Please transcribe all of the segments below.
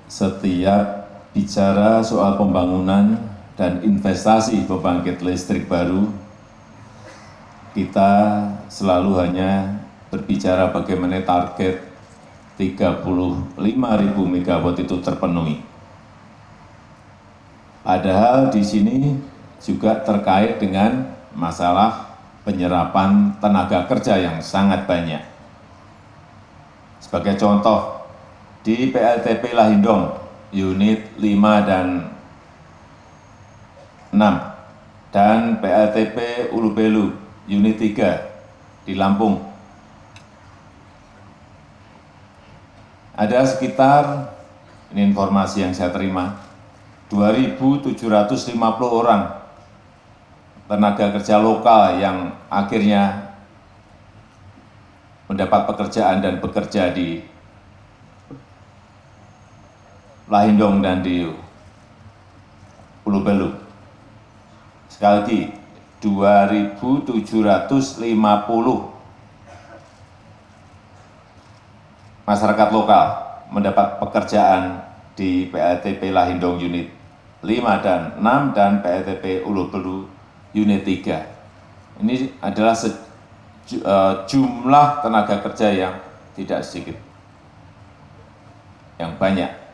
Setiap bicara soal pembangunan dan investasi pembangkit listrik baru, kita selalu hanya berbicara bagaimana target 35.000 MW itu terpenuhi. Padahal di sini juga terkait dengan masalah penyerapan tenaga kerja yang sangat banyak. Sebagai contoh, di PLTP Lahindong, unit 5 dan 6, dan PLTP Ulubelu, unit 3 di Lampung. Ada sekitar, ini informasi yang saya terima, 2.750 orang tenaga kerja lokal yang akhirnya mendapat pekerjaan dan bekerja di Lahindong dan di Ulubelu. Sekali lagi, 2.750 masyarakat lokal mendapat pekerjaan di PLTP Lahindong unit 5 dan 6 dan PLTP Ulubelu unit 3. Ini adalah jumlah tenaga kerja yang tidak sedikit, yang banyak.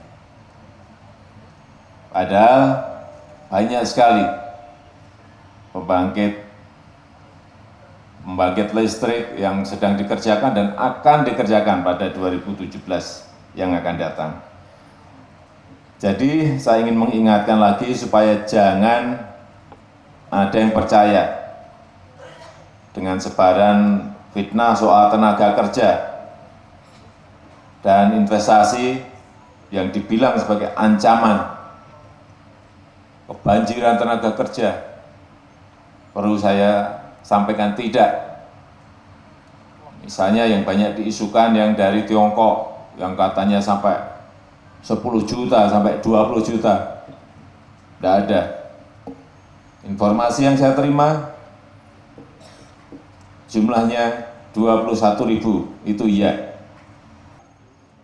Padahal banyak sekali pembangkit listrik yang sedang dikerjakan dan akan dikerjakan pada 2017 yang akan datang. Jadi saya ingin mengingatkan lagi supaya jangan ada yang percaya dengan sebaran fitnah soal tenaga kerja dan investasi yang dibilang sebagai ancaman kebanjiran tenaga kerja. Perlu saya sampaikan tidak. Misalnya yang banyak diisukan yang dari Tiongkok, yang katanya sampai 10 juta, sampai 20 juta. Tidak ada. Informasi yang saya terima, jumlahnya 21.000, itu iya.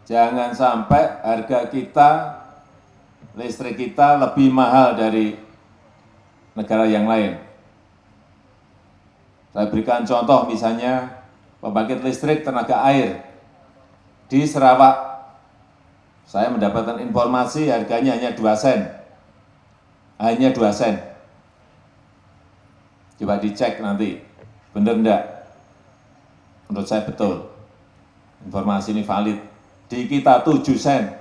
Jangan sampai harga kita, listrik kita lebih mahal dari negara yang lain. Saya berikan contoh misalnya pembangkit listrik tenaga air di Sarawak. Saya mendapatkan informasi harganya hanya 2 sen. Hanya 2 sen. Coba dicek nanti, benar enggak? Menurut saya betul. Informasi ini valid. Di kita 7 sen.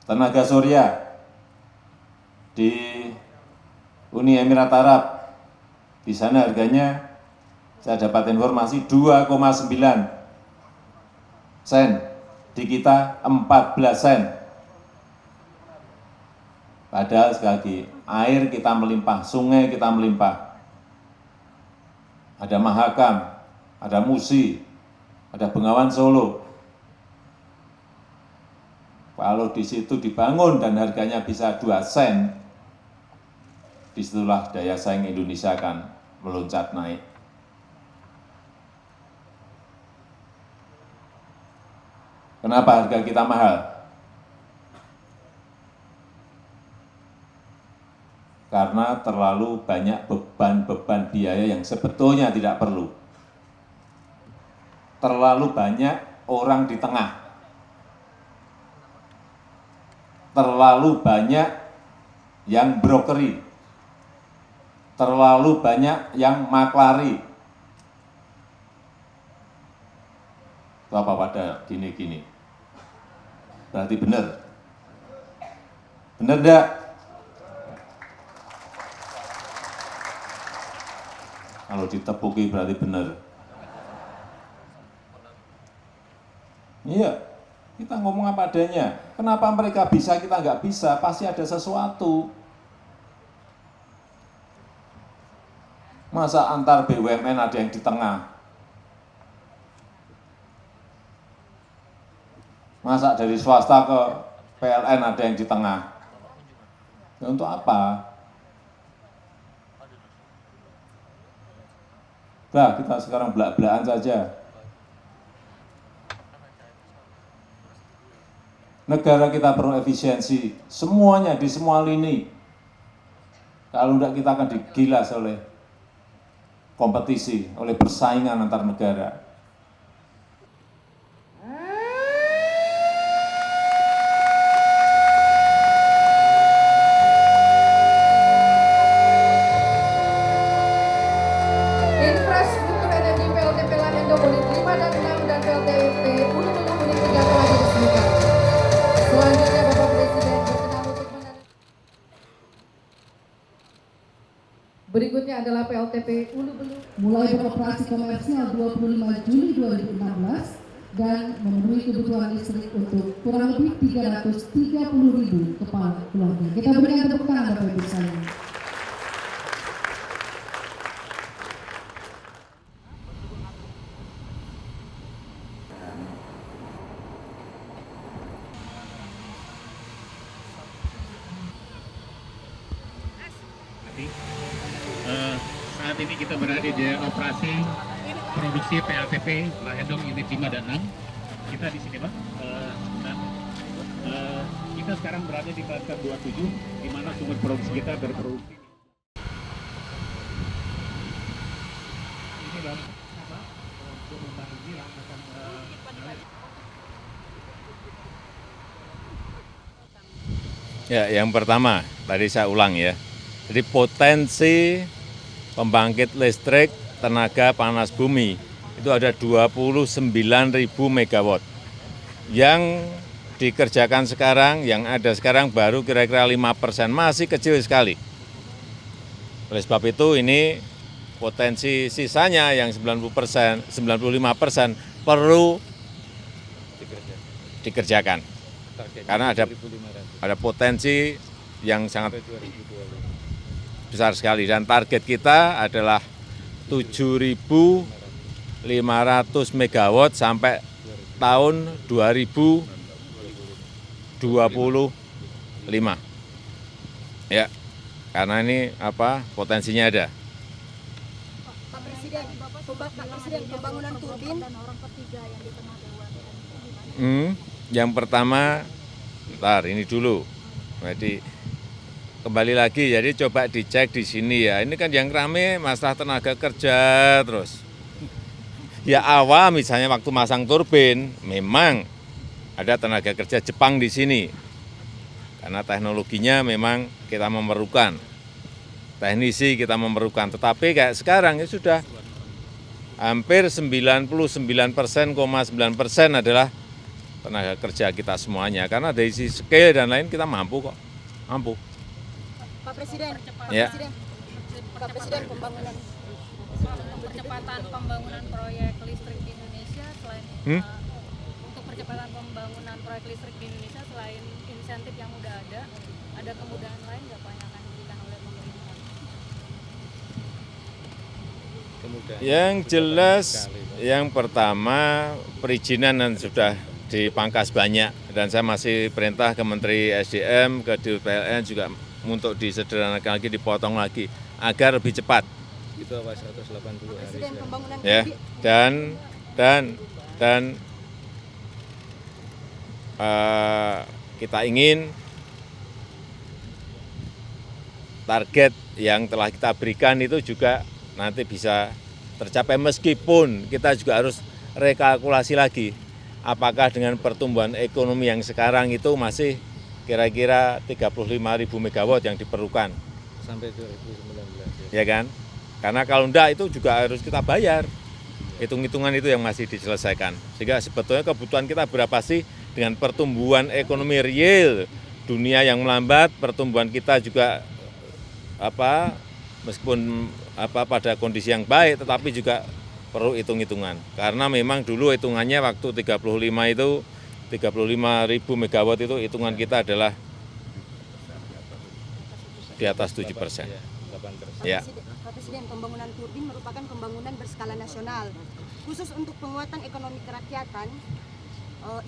Tenaga surya di Uni Emirat Arab, di sana harganya saya dapat informasi 2,9 sen, di kita 14 sen. Padahal sekali lagi, air kita melimpah, sungai kita melimpah. Ada Mahakam, ada Musi, ada Bengawan Solo. Kalau di situ dibangun dan harganya bisa 2 sen, disitulah daya saing Indonesia akan meloncat naik. Kenapa harga kita mahal? Karena terlalu banyak beban-beban biaya yang sebetulnya tidak perlu. Terlalu banyak orang di tengah. Terlalu banyak yang brokeri, terlalu banyak yang maklari. Itu apa pada gini-gini? Berarti benar. Benar enggak? Kalau ditepuki berarti benar. Iya. Kita ngomong apa adanya. Kenapa mereka bisa, kita nggak bisa? Pasti ada sesuatu. Masa antar BUMN ada yang di tengah? Masa dari swasta ke PLN ada yang di tengah? Ya, untuk apa? Nah, kita sekarang belak-belakan saja. Negara kita perlu efisiensi, semuanya di semua lini. Kalau enggak kita akan digilas oleh kompetisi, oleh persaingan antar negara. Infrastruktur energi PLTP Lahindo Unit 5 dan 6 dan PLTP Hulu Hulu Unit 3 telah diresmikan. Selanjutnya Bapak Presiden berkenan untuk berikutnya adalah PLTP Hulu Hulu mulai beroperasi komersial 25 Juli 2016 dan memenuhi kebutuhan listrik untuk kurang lebih 330.000 kepala keluarga. Kita berikan tepuk tangan Bapak Ibu sekalian. Saat ini kita berada di operasi produksi PLTP Lahendong Unit 5 dan 6. Kita di sini, Pak. Kita sekarang berada di klaster 27, di mana sumber produksi kita berproduksi. Ini Bang, apa? Untuk ini akan Ya, yang pertama, tadi saya ulang ya. Jadi potensi pembangkit listrik tenaga panas bumi itu ada 29.000 megawatt. Yang dikerjakan sekarang, yang ada sekarang baru kira-kira 5%, masih kecil sekali. Oleh sebab itu ini potensi sisanya yang 90%, 95% perlu dikerjakan. Karena ada potensi yang sangat besar sekali dan target kita adalah 7.500 megawatt sampai tahun 2025. Ya, karena ini potensinya ada. Pak Presiden, pembangunan turbin. Yang pertama, ini dulu. Jadi kembali lagi, jadi coba dicek di sini ya. Ini kan yang rame masalah tenaga kerja terus. Ya awal misalnya waktu masang turbin, memang ada tenaga kerja Jepang di sini. Karena teknologinya memang kita memerlukan. Teknisi kita memerlukan. Tetapi kayak sekarang ya sudah hampir 99,9% adalah tenaga kerja kita semuanya. Karena dari sisi scale dan lain kita mampu kok. Mampu. Pak Presiden, Ya. Pak Presiden pembangunan percepatan pembangunan proyek listrik di Indonesia selain untuk percepatan pembangunan proyek listrik di Indonesia selain insentif yang udah ada kemudahan lain nggak Pak yang akan diberikan oleh pemerintah? Yang jelas, yang pertama perizinan dan sudah dipangkas banyak dan saya masih perintah ke Menteri SDM, ke Dirut PLN juga untuk disederhanakan lagi, dipotong lagi agar lebih cepat. Itu apa 180 hari. Presiden pembangunan Ya, dan kita ingin target yang telah kita berikan itu juga nanti bisa tercapai meskipun kita juga harus rekalkulasi lagi apakah dengan pertumbuhan ekonomi yang sekarang itu masih kira-kira 35.000 megawatt yang diperlukan. Sampai 2019. Ya kan? Karena kalau enggak itu juga harus kita bayar. Hitung-hitungan itu yang masih diselesaikan. Sehingga sebetulnya kebutuhan kita berapa sih dengan pertumbuhan ekonomi real dunia yang melambat, pertumbuhan kita juga meskipun pada kondisi yang baik tetapi juga perlu hitung-hitungan. Karena memang dulu hitungannya waktu 35.000 megawatt itu hitungan kita adalah di atas 7%. Ya. Pak Presiden, pembangunan turbin merupakan pembangunan berskala nasional. Khusus untuk penguatan ekonomi kerakyatan,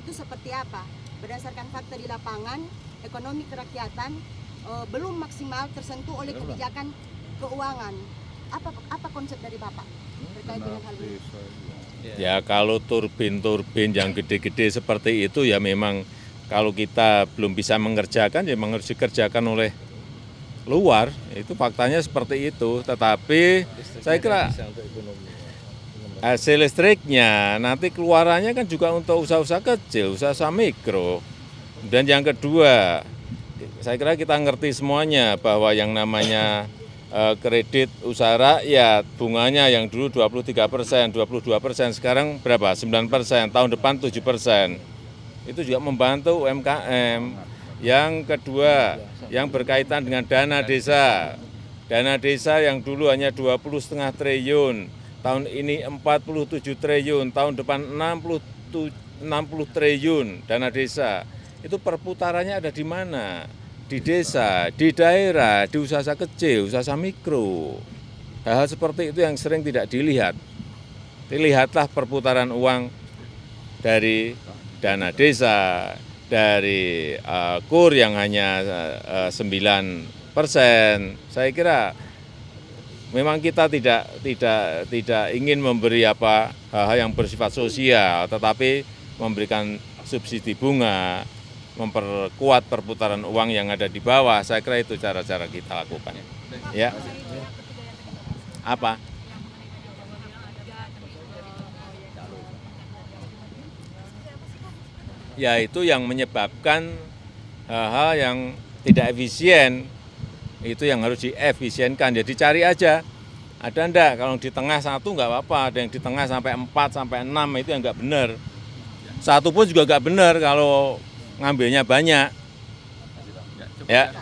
itu seperti apa? Berdasarkan fakta di lapangan, ekonomi kerakyatan belum maksimal tersentuh oleh kebijakan keuangan. Apa konsep dari Bapak terkait dengan hal ini? Ya kalau turbin-turbin yang gede-gede seperti itu ya memang kalau kita belum bisa mengerjakan ya memang harus dikerjakan oleh luar, itu faktanya seperti itu. Tetapi saya kira Bisa untuk ekonomi. hasil listriknya nanti keluarannya kan juga untuk usaha-usaha kecil, usaha-usaha mikro. Dan yang kedua, saya kira kita ngerti semuanya bahwa yang namanya kredit usaha rakyat, bunganya yang dulu 23%, 22%, sekarang berapa? 9%, tahun depan 7%. Itu juga membantu UMKM. Yang kedua, yang berkaitan dengan dana desa. Dana desa yang dulu hanya 20,5 triliun, tahun ini 47 triliun, tahun depan 60 triliun dana desa. Itu perputarannya ada di mana? Di desa, di daerah, di usaha kecil, usaha mikro. Hal-hal seperti itu yang sering tidak dilihat. Dilihatlah perputaran uang dari dana desa, dari KUR yang hanya 9%. Saya kira memang kita tidak ingin memberi hal-hal yang bersifat sosial, tetapi memberikan subsidi bunga, memperkuat perputaran uang yang ada di bawah. Saya kira itu cara-cara kita lakukan. Ya. Apa? Ya itu yang menyebabkan hal-hal yang tidak efisien, itu yang harus diefisienkan. Jadi cari aja, ada enggak, kalau di tengah satu enggak apa-apa, ada yang di tengah sampai 4, sampai 6, itu yang enggak benar. Satu pun juga enggak benar kalau ngambilnya banyak. Ya.